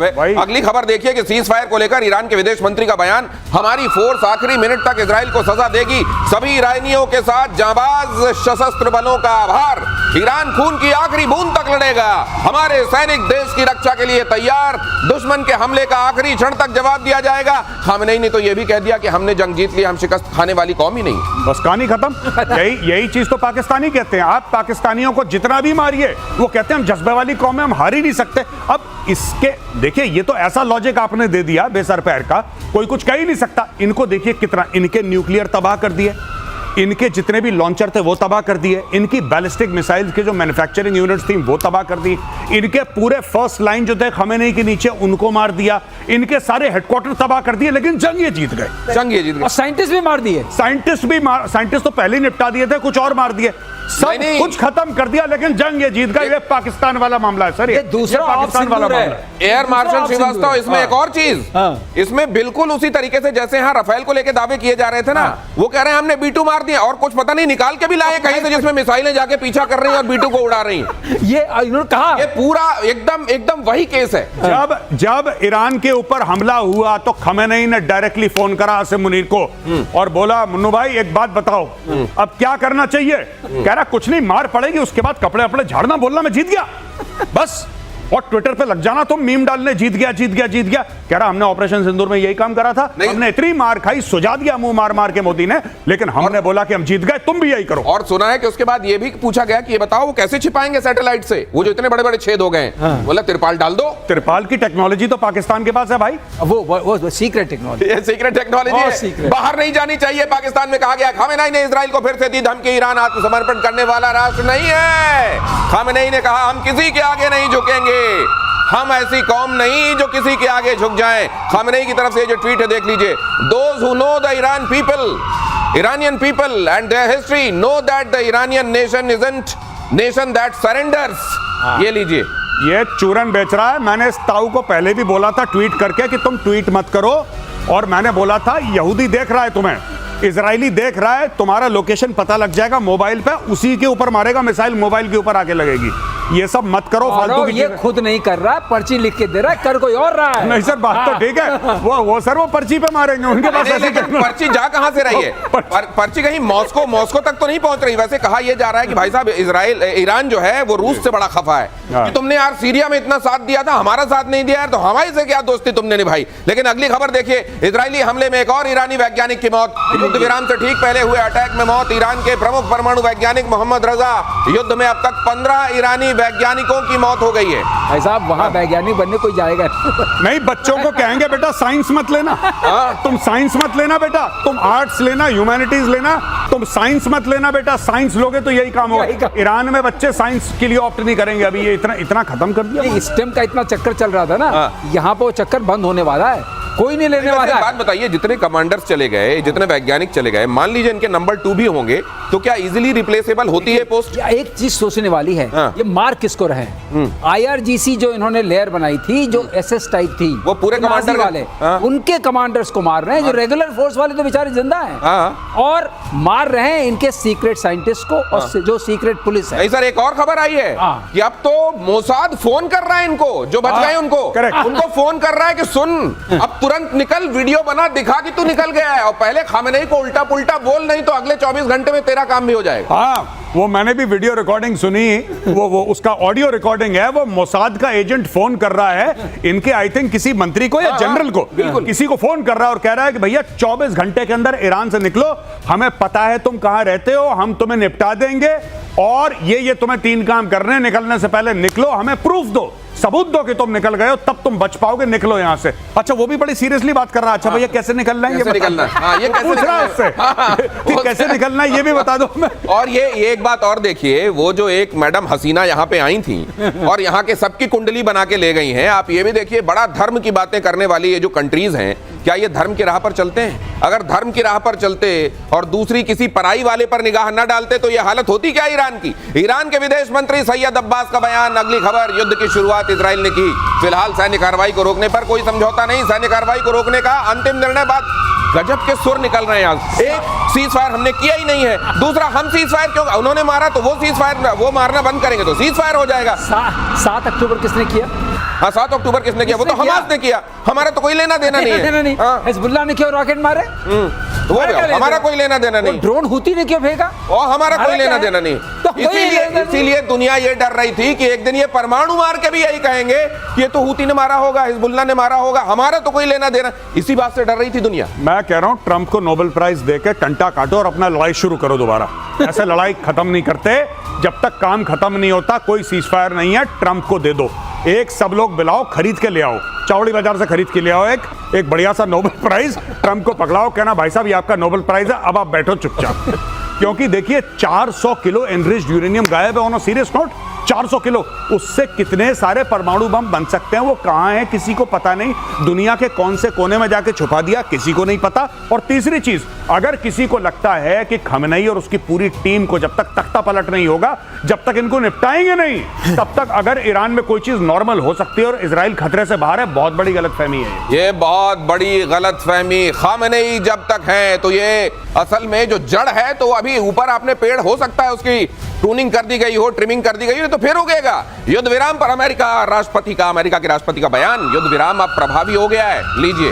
अगली खबर देखिए कि सीज फायर को लेकर ईरान के विदेश मंत्री का बयान, हमारी फोर्स आखिरी मिनट तक इजराइल को सजा देगी, सभी ईरानियों के साथ जांबाज सशस्त्र बलों का आभार, ईरान खून की आखिरी बूंद तक लड़ेगा, हमारे सैनिक देश की रक्षा के लिए तैयार, दुश्मन के हमले का आखिरी क्षण तक जवाब दिया जाएगा। खामेनेई ने तो यह भी कह दिया कि हमने जंग जीत ली, हम शिकस्त खाने वाली कौम ही नहीं। बस कहानी खत्म। यही चीज तो पाकिस्तानी कहते हैं। आप पाकिस्तानियों को जितना भी मारिए, वो कहते हैं हम जज्बे वाली कौम है, हम हार ही नहीं सकते। अब इसके देखिए, ये तो ऐसा लॉजिक आपने दे दिया बेसर पैर का, कोई कुछ कह ही नहीं सकता। इनको देखिए कितना, इनके न्यूक्लियर तबाह कर दिए, इनके जितने भी लॉन्चर थे वो तबाह कर दिए, इनकी बैलिस्टिक मिसाइल्स के जो मैन्युफैक्चरिंग यूनिट्स थी वो तबाह कर दी, इनके पूरे फर्स्ट लाइन जो थे खमेनेई के नीचे उनको मार दिया, इनके सारे हेडक्वार्टर तबाह कर दिए, लेकिन जंग ये जीत गए। जंग ये जीत गए। और साइंटिस्ट भी मार दिए, साइंटिस्ट तो पहले ही निपटा दिए थे, कुछ और मार दिए, सब कुछ खत्म कर दिया, लेकिन जंग ये जीत गए। ये पाकिस्तान वाला मामला है सर, ये दूसरा पाकिस्तान वाला मामला है। एयर मार्शल श्रीवास्तव, इसमें एक और चीज, इसमें बिल्कुल उसी तरीके से जैसे यहाँ राफेल को लेकर दावे किए जा रहे थे ना, वो कह रहे हैं हमने B2 मार दिया, और कुछ पता नहीं निकाल के भी लाए कहीं से जिसमें मिसाइलें जाके पीछा कर रही हैं और B2 को उड़ा रही हैं। ये इन्होंने कहा, ये पूरा एकदम वही केस है। जब ईरान के ऊपर हमला हुआ तो खमेनेई ने डायरेक्टली फोन करा आसिम मुनीर को और बोला, मुन्नू भाई एक बात बताओ, अब क्या करना चाहिए? कह रहा कुछ नहीं, मार पड़ेगी, उसके बाद कपड़े अपने झाड़ना, बोलना मैं जीत गया बस, और ट्विटर पे लग जाना तुम मीम डालने, जीत गया जीत गया जीत गया। कह रहा हमने ऑपरेशन सिंदूर में यही काम करा था, हमने इतनी मार खाई, सुझा दिया मुंह मार मार के मोदी ने, लेकिन हमने बोला कि हम जीत गए, तुम भी यही करो। और सुना है कि उसके बाद ये भी पूछा गया कि ये बताओ वो कैसे छिपाएंगे सैटेलाइट से, वो जो इतने बड़े बड़े छेद हो गए। बोला तिरपाल डाल दो। तिरपाल की टेक्नोलॉजी तो पाकिस्तान के पास है भाई, वो सीक्रेट टेक्नोलॉजी, ये सीक्रेट टेक्नोलॉजी है, बाहर नहीं जानी चाहिए। पाकिस्तान में कहा गया, खामेनेई ने इजराइल को फिर से दी धमकी, ईरान आत्मसमर्पण करने वाला राष्ट्र नहीं है। खामेनेई ने कहा हम किसी के आगे नहीं झुकेंगे, हम ऐसी कौम नहीं जो किसी के आगे झुक जाए। खामेनेई की तरफ से जो ट्वीट है देख लीजिए, those who know the Iranian people and their history know that the Iranian nation isn't nation that surrenders। ये लीजिए, ये चूरन बेच रहा है। मैंने इस ताऊ को पहले भी बोला था ट्वीट करके कि तुम ट्वीट मत करो, और मैंने बोला था यहूदी देख रहा है तुम्हें, इजरायली देख रहा है, तुम्हारा लोकेशन पता लग जाएगा मोबाइल पे, उसी के ऊपर मारेगा मिसाइल, मोबाइल के ऊपर आके लगेगी। ये सब मत करो फालतू की। ये खुद नहीं कर रहा, पर्ची लिख के दे रहा है, कर कोई और रहा है। नहीं सर, बात तो ठीक है, वो सर वो पर्ची पे मारेंगे, उनके पास ऐसी पर्ची जा कहां से रही है? पर्ची कहीं मॉस्को तक तो नहीं पहुंच रही। वैसे कहा यह जा रहा है कि भाई साहब ईरान जो है वो रूस से बड़ा खफा है कि तुमने यार सीरिया में इतना साथ दिया था, हमारा साथ नहीं दिया यार, तो हमारे से क्या दोस्ती तुमने निभाई। लेकिन अगली खबर देखिए, इजरायली हमले में एक और ईरानी वैज्ञानिक की मौत, युद्ध विराम से ठीक पहले हुए अटैक में मौत, ईरान के प्रमुख परमाणु वैज्ञानिक मोहम्मद रजा, युद्ध में अब तक 15 ईरानी वैज्ञानिकों की मौत हो गई है। भाई साहब वहां वैज्ञानिक बनने कोई जाएगा नहीं, बच्चों को कहेंगे बेटा साइंस मत लेना, तुम साइंस मत लेना बेटा, तुम आर्ट्स लेना, ह्यूमैनिटीज लेना, तुम साइंस मत लेना बेटा, साइंस लोगे तो यही काम होगा। ईरान में बच्चे साइंस के लिए ऑप्ट नहीं करेंगे, अभी ये इतना खत्म कर दिया। स्टेम का इतना चक्कर चल रहा था ना, यहाँ पे वो चक्कर बंद होने वाला है, कोई नहीं लेने वाला है। बात बताइए, जितने कमांडर्स चले गए, जितने वैज्ञानिक चले गए, मान लीजिए इनके नंबर 2 भी होंगे, तो क्या इजीली रिप्लेसेबल होती है पोस्ट? एक चीज सोचने वाली है, ये मार किसको रहे? IRGC जो इन्होंने लेयर बनाई थी, जो SS टाइप थी, वो पूरे कमांडर वाले, उनके कमांडर्स को मार रहे हैं। जो रेगुलर फोर्स वाले तो बेचारे जिंदा हैं, और मार रहे हैं इनके सीक्रेट साइंटिस्ट को, और जो सीक्रेट पुलिस है। सर एक और खबर आई है कि अब तो मोसाद फोन कर रहा है इनको, जो बच गए उनको फोन कर रहा है कि सुन, अब तुरंत निकल, वीडियो बना, दिखा कि तू निकल गया है, और पहले खामेनेई को उल्टा पुल्टा बोल, नहीं तो अगले 24 घंटे में तेरा काम भी हो जाएगा। हाँ, वो मैंने भी वीडियो रिकॉर्डिंग सुनी, वो उसका ऑडियो रिकॉर्डिंग है, वो मोसाद का एजेंट फोन कर रहा है इनके, आई थिंक किसी मंत्री को या जनरल को, किसी को फोन कर रहा है और कह रहा है कि भैया 24 घंटे के अंदर ईरान से निकलो, हमें पता है तुम कहां रहते हो, हम तुम्हें निपटा देंगे, और ये तुम्हें 3 काम करने, निकलने से पहले निकलो, हमें प्रूफ दो, सबूत दो कि तुम निकल गए हो, तब तुम बच पाओगे, निकलो यहां से। अच्छा, वो भी बड़ी सीरियसली बात कर रहा है। अच्छा भैया कैसे निकलना है, ये पूछ रहा है उससे कि कैसे निकलना है, ये भी बता दो। और ये एक बात और देखिए, वो जो एक मैडम हसीना यहाँ पे आई थी और यहाँ के सबकी कुंडली बना के ले गई हैं, आप ये भी देखिए, बड़ा धर्म की बातें करने वाली ये जो कंट्रीज हैं, क्या ये धर्म की राह पर चलते हैं? अगर धर्म की राह पर चलते और दूसरी किसी पराई वाले पर निगाह न डालते तो ये हालत होती क्या ईरान की? ईरान के विदेश मंत्री सैयद अब्बास का बयान, अगली खबर, युद्ध की शुरुआत इजराइल ने की, फिलहाल सैन्य कार्रवाई को रोकने पर कोई समझौता नहीं, सैन्य कार्रवाई को रोकने का अंतिम निर्णय बाद। गजब के सुर निकल रहे हैं आज। एक, सीज फायर हमने किया ही नहीं है, दूसरा, हम सीज फायर क्यों, उन्होंने मारा तो वो सीज फायर, वो मारना बंद करेंगे तो सीज फायर हो जाएगा। 7 अक्टूबर किसने किया? हाँ 7 अक्टूबर किसने किया? वो तो हमास ने किया, हमारा तो कोई लेना देना नहीं है। हाँ। हिजबुल्लाह ने क्यों रॉकेट मारे? वो हमारा कोई लेना देना नहीं। ड्रोन हुती ने क्यों फेंका? और हमारा कोई लेना देना नहीं। इसीलिए दुनिया ये डर रही थी कि एक दिन ये परमाणु मार के भी यही कहेंगे कि ये तो हुती ने मारा होगा, हिजबुल्लाह ने मारा होगा, हमारा तो कोई लेना देना। इसी बात से डर रही थी दुनिया। मैं कह रहा हूं ट्रंप को नोबेल प्राइज देकर टंटा काटो और अपना लड़ाई शुरू करो दोबारा। ऐसे लड़ाई खत्म नहीं करते, जब तक काम खत्म नहीं होता कोई सीजफायर नहीं है। ट्रंप को दे दो, एक सब लोग बुलाओ, खरीद के ले आओ, चौड़ी बाजार से खरीद के ले आओ एक बढ़िया सा नोबेल प्राइज। ट्रंप को पकड़ाओ, कहना भाई साहब ये आपका नोबेल प्राइज है, अब आप बैठो चुपचाप। क्योंकि देखिए 400 किलो एनरिच्ड यूरेनियम गायब है। On a serious note 400 kilo, उससे कितने सारे परमाणु बम बन सकते हैं, वो कहां है किसी को पता नहीं। दुनिया के कौन से कोने में जाके छुपा दिया किसी को नहीं पता। और तीसरी चीज, अगर किसी को लगता है कि खमेनेई और उसकी पूरी टीम को जब तक तख्ता पलट नहीं होगा, जब तक इनको निपटाएंगे नहीं, तब तक अगर ईरान में कोई चीज नॉर्मल हो सकती है और इजराइल खतरे से बाहर है। बहुत बड़ी गलतफहमी है ये बहुत बड़ी गलतफहमी। खमेनेई जब तक है तो ये असल में जो जड़ है, तो अभी ऊपर आपने पेड़ हो सकता है उसकी ट्यूनिंग कर दी गई हो, ट्रिमिंग कर दी गई हो, तो फिर उगेगा। युद्ध विराम पर अमेरिका के राष्ट्रपति का बयान, युद्ध विराम अब प्रभावी हो गया है। लीजिए,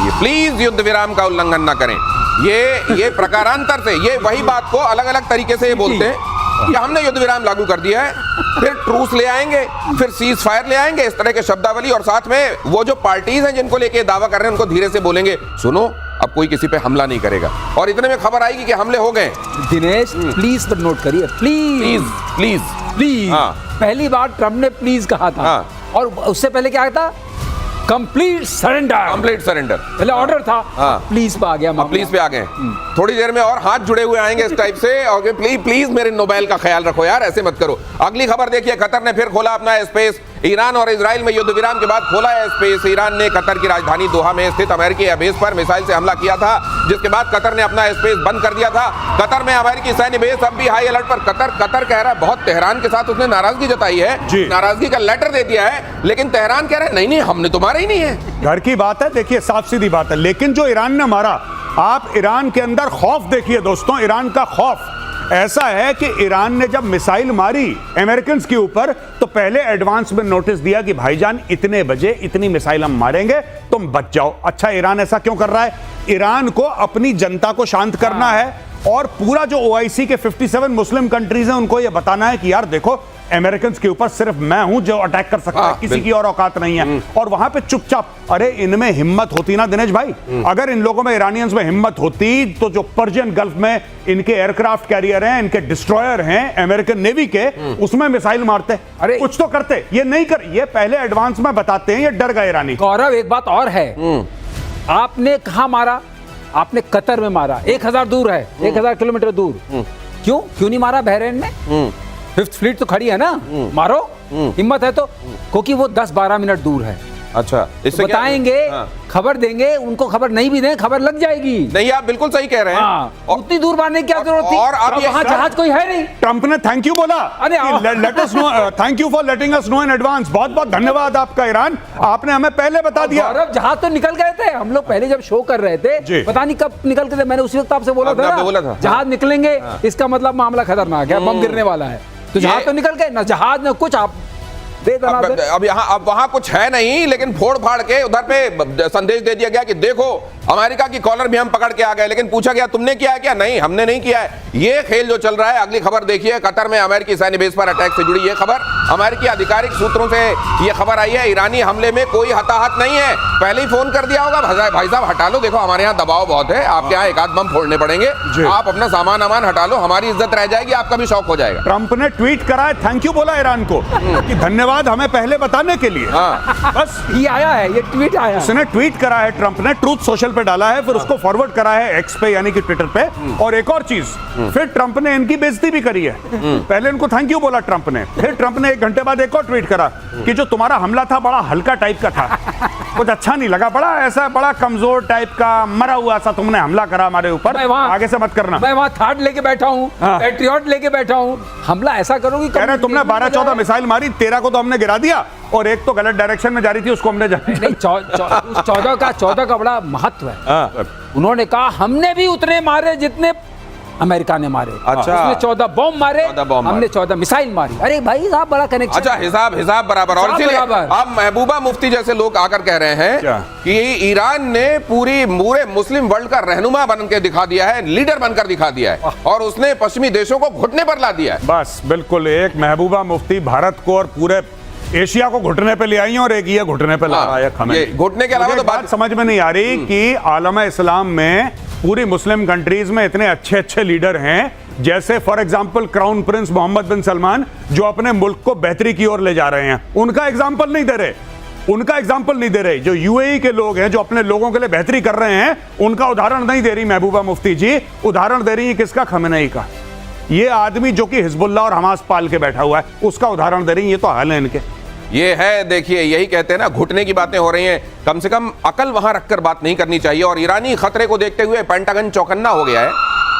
ये प्लीज युद्ध विराम का उल्लंघन ना करें। ये प्रकारांतर से ये वही बात को अलग अलग तरीके से ये बोलते हैं कि हमने युद्ध विराम लागू कर दिया है, फिर ट्रूस ले आएंगे, फिर सीज फायर ले आएंगे, इस तरह के शब्दावली। और साथ में वो जो पार्टीज हैं जिनको लेके दावा कर रहे हैं, उनको धीरे से बोलेंगे सुनो अब कोई किसी पे हमला नहीं करेगा। और इतने में खबर आएगी कि हमले हो गए। दिनेश प्लीज पर नोट करिए, प्लीज प्लीज प्लीज। हाँ। पहली बार ट्रंप ने प्लीज कहा था। हाँ। और उससे पहले क्या था? Complete surrender. पहले ऑर्डर था। हाँ। प्लीज पे आ गया, प्लीज पे आ गए। थोड़ी देर में और हाथ जुड़े हुए आएंगे इस टाइप से, और प्लीज मेरे नोबेल का ख्याल रखो यार, ऐसे मत करो। अगली खबर देखिए, कतर ने फिर खोला अपना स्पेस। ईरान और इजराइल में युद्ध विराम के बाद खोला है स्पेस। ईरान ने कतर की राजधानी दोहा में स्थित अमेरिकी एयरबेस पर मिसाइल से हमला किया था, जिसके बाद कतर ने अपना स्पेस बंद कर दिया था। कतर में अमेरिकी सैन्य बेस अब भी हाई अलर्ट पर। कतर कह रहा है, बहुत तेहरान के साथ उसने नाराजगी जताई है, नाराजगी का लेटर दे दिया है, लेकिन तेहरान कह रहा है नहीं हमने तुम्हारा ही नहीं है। घर की बात है, देखिए साफ सीधी बात है। लेकिन जो ईरान ने मारा, आप ईरान के अंदर खौफ देखिए दोस्तों। ईरान का खौफ ऐसा है कि ईरान ने जब मिसाइल मारी अमेरिकन के ऊपर, तो पहले एडवांस में नोटिस दिया कि भाईजान इतने बजे इतनी मिसाइल हम मारेंगे, तुम बच जाओ। अच्छा, ईरान ऐसा क्यों कर रहा है? ईरान को अपनी जनता को शांत करना है, और पूरा जो OIC के 57 मुस्लिम कंट्रीज हैं उनको यह बताना है कि यार देखो, अमेरिकन के ऊपर सिर्फ मैं हूं जो अटैक कर सकता है, किसी की और औकात नहीं है। और वहां पे चुपचाप, अरे इनमें हिम्मत होती ना दिनेश भाई, अगर इन लोगों में, ईरानियंस में हिम्मत होती, तो जो पर्शियन गल्फ में इनके एयरक्राफ्ट कैरियर हैं, इनके डिस्ट्रॉयर हैं अमेरिकन नेवी के, उसमें मिसाइल मारते, अरे कुछ तो करते। ये नहीं कर, ये पहले एडवांस में बताते हैं, ये डर गए ईरानी। गौरव एक बात और है, आपने कहां मारा? आपने कतर में मारा, 1000 दूर है, 1000 किलोमीटर दूर। क्यों नहीं मारा बहरीन में? 5th फ्लीट तो खड़ी है ना, मारो, हिम्मत है तो। क्योंकि वो 10-12 मिनट दूर है। अच्छा, इससे बताएंगे, खबर देंगे, उनको खबर नहीं भी दें, खबर लग जाएगी। नहीं, आप बिल्कुल सही कह रहे हैं। हाँ, उतनी दूर मारने की क्या जरूरत थी? और अब वहां जहाज कोई है नहीं। ट्रंप ने थैंक यू बोला, let us know, thank you for letting us know in advance. बहुत बहुत धन्यवाद आपका ईरान, आपने हमें पहले बता दिया। गौरव, जहाज तो निकल गए थे, हम लोग पहले जब शो कर रहे थे, पता नहीं कब निकल के थे, मैंने उसी वक्त आपसे बोला था जहाज निकलेंगे, इसका मतलब मामला खतरनाक है, बम गिरने वाला है। तो जहाज तो निकल गए ना, जहाज न कुछ, आप अब वहां कुछ है नहीं, लेकिन फोड़ फाड़ के उधर पे संदेश दे दिया गया कि देखो अमेरिका की कॉलर भी हम पकड़ के आ गए। लेकिन पूछा गया तुमने किया है क्या? नहीं, हमने नहीं किया है। ये खेल जो चल रहा है। अगली खबर देखिए, कतर में अमेरिकी सैन्य बेस पर अटैक से जुड़ी ये खबर। अमेरिकी आधिकारिक सूत्रों से ये खबर आई है, ईरानी हमले में कोई हताहत नहीं है। पहले ही फोन कर दिया होगा, भाई साहब हटा लो, देखो हमारे यहाँ दबाव बहुत है, आपके यहाँ एक आध बम फोड़ने पड़ेंगे, आप अपना सामान हटा लो, हमारी इज्जत रह जाएगी, आपका भी शौक हो जाएगा। ट्रंप ने ट्वीट करा है, थैंक यू बोला ईरान को कि धन्यवाद हमें पहले बताने के लिए। बस ये आया है, ये ट्वीट आया, उसने ट्वीट करा है, ट्रंप ने ट्रूथ सोशल पे डाला है, फिर उसको फॉरवर्ड करा है एक्स पे यानी कि ट्विटर पे। और एक और चीज, फिर ट्रंप ने इनकी बेइज्जती भी करी है। पहले इनको थैंक यू बोला ट्रंप ने, फिर ट्रंप ने 1 घंटे बाद एक और ट्वीट करा कि जो तुम्हारा हमला था बड़ा हल्का टाइप का था, कुछ अच्छा नहीं लगा, बड़ा ऐसा बड़ा कमजोर टाइप का मरा हुआ सा तुमने हमला करा हमारे ऊपर, आगे से मत करना। मैं वहां थार्ड लेके बैठा हूँ, पैट्रियट लेके बैठा हूँ, हमला ऐसा करोगी? कह रहे तुमने 12-14 मिसाइल मारी, 13 को तो हमने गिरा दिया, और एक तो गलत डायरेक्शन में जा रही थी, उसको हमने नहीं, 14 का बड़ा महत्व है। उन्होंने कहा हमने भी उतने मारे जितने अमेरिका ने मारे। अच्छा। उसने 14 बॉम्ब मारे, 14 बॉम्ब मारे। हमने 14 मिसाइल मारी। अरे भाई साहब बड़ा कनेक्शन। अच्छा, हिसाब बराबर। और हिसाब इसीलिए बराबर। अब महबूबा मुफ्ती जैसे लोग आकर कह रहे हैं क्या? कि ईरान ने पूरे मुस्लिम वर्ल्ड का रहनुमा बन के दिखा दिया है, लीडर बनकर दिखा दिया है, और उसने पश्चिमी देशों को घुटने पर ला दिया है। बस बिल्कुल, एक महबूबा मुफ्ती भारत को और पूरे एशिया को घुटने पे ले आई है और एक ये घुटने पे ला रहा है खमेनी। ये घुटने के अलावा मुझे तो बात समझ में नहीं आ रही कि आलम इस्लाम में पूरी मुस्लिम कंट्रीज में इतने अच्छे अच्छे लीडर हैं, जैसे for example crown prince Mohammed bin Salman, जो अपने मुल्क को बेहतरी की ओर ले जा रहे हैं। उनका एग्जाम्पल नहीं दे रहे। जो यूएई के लोग हैं, जो अपने लोगों के लिए बेहतरी कर रहे हैं, उनका उदाहरण नहीं दे रही महबूबा मुफ्ती जी। उदाहरण दे रही है किसका? खमेनी का। ये आदमी जो कि हिजबुल्लाह और हमास पाल के बैठा हुआ है, उसका उदाहरण दे रही है। ये तो हाल है इनके। ये है, देखिए, यही कहते हैं ना, घुटने की बातें हो रही हैं। कम से कम अकल वहां रखकर बात नहीं करनी चाहिए। और ईरानी खतरे को देखते हुए पेंटागन चौकन्ना हो गया है।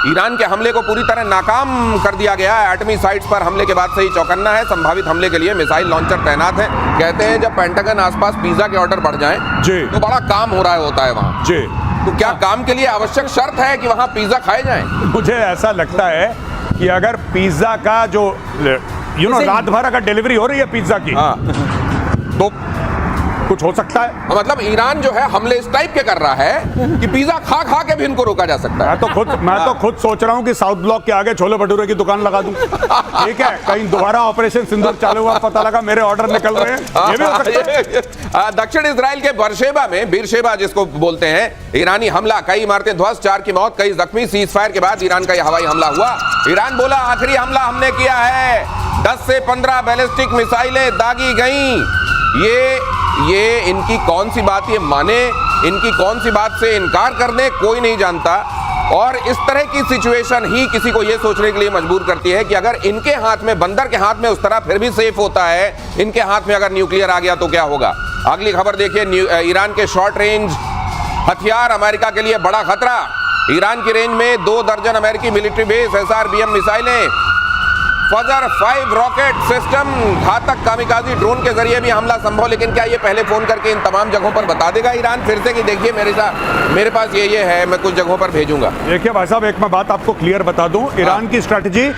ईरान के हमले को पूरी तरह नाकाम कर दिया गया है। एटमी साइट्स पर हमले के बाद से ही चौकन्ना है। संभावित हमले के लिए मिसाइल लॉन्चर तैनात है। कहते हैं जब पेंटागन आसपास पिज्जा के ऑर्डर बढ़ जाएं जी, तो बड़ा काम हो रहा होता है वहां जी। तो क्या काम के लिए आवश्यक शर्त है कि वहां पिज्जा खाए जाएं? मुझे ऐसा लगता है कि अगर पिज्जा का जो रात भर अगर डिलीवरी हो रही है पिज्जा की, तो कुछ हो सकता है। मतलब ईरान जो है हमले इस टाइप के कर रहा है कि पिज्जा खा खा के भी इनको रोका जा सकता है। मैं तो खुद सोच रहा हूं कि साउथ ब्लॉक के आगे छोले भटूरे की दुकान लगा दूं। ठीक है, कहीं दोबारा ऑपरेशन सिंदूर चालू हुआ, पता लगा मेरे ऑर्डर निकल रहे हैं। ये भी हो सकता है। दक्षिण इजराइल के बीरशेबा जिसको बोलते हैं, ईरानी हमला, कई इमारतें ध्वस्त, 4 की मौत, कई जख्मी। सीज फायर के बाद ईरान का यह हवाई हमला हुआ। ईरान बोला आखिरी हमला हमने किया है। 10 से 15 बैलिस्टिक मिसाइलें दागी गईं। ये इनकी कौन सी बात ये माने, इनकी कौन सी बात से इनकार कर दे, कोई नहीं जानता। और इस तरह की सिचुएशन ही किसी को ये सोचने के लिए मजबूर करती है कि अगर इनके हाथ में, बंदर के हाथ में उस तरह फिर भी सेफ होता है, इनके हाथ में अगर न्यूक्लियर आ गया तो क्या होगा। अगली खबर देखिए, ईरान के शॉर्ट रेंज हथियार अमेरिका के लिए बड़ा खतरा। ईरान की रेंज में 2 दर्जन अमेरिकी मिलिट्री बेस, SRBM मिसाइलें, फजर 5 रॉकेट सिस्टम, घातक कामिकाजी ड्रोन के जरिए भी हमला संभव। लेकिन क्या ये पहले फोन करके इन तमाम जगहों पर बता देगा ईरान फिर से कि देखिए मेरे पास ये है, मैं कुछ जगहों पर भेजूंगा? देखिए भाई साहब, एक मैं बात आपको क्लियर बता दूं, ईरान की स्ट्रेटजी,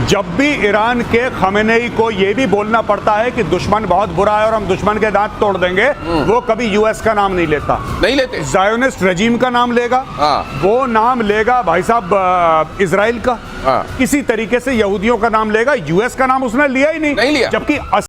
जब भी ईरान के खमेनी को ये भी बोलना पड़ता है कि दुश्मन बहुत बुरा है और हम दुश्मन के दांत तोड़ देंगे, वो कभी यूएस का नाम नहीं लेते। ज़ायोनिस्ट रेजिम का नाम लेगा, वो नाम लेगा भाई साहब इजराइल का, किसी तरीके से यहूदियों का नाम लेगा। यूएस का नाम उसने लिया ही नहीं, लिया। जबकि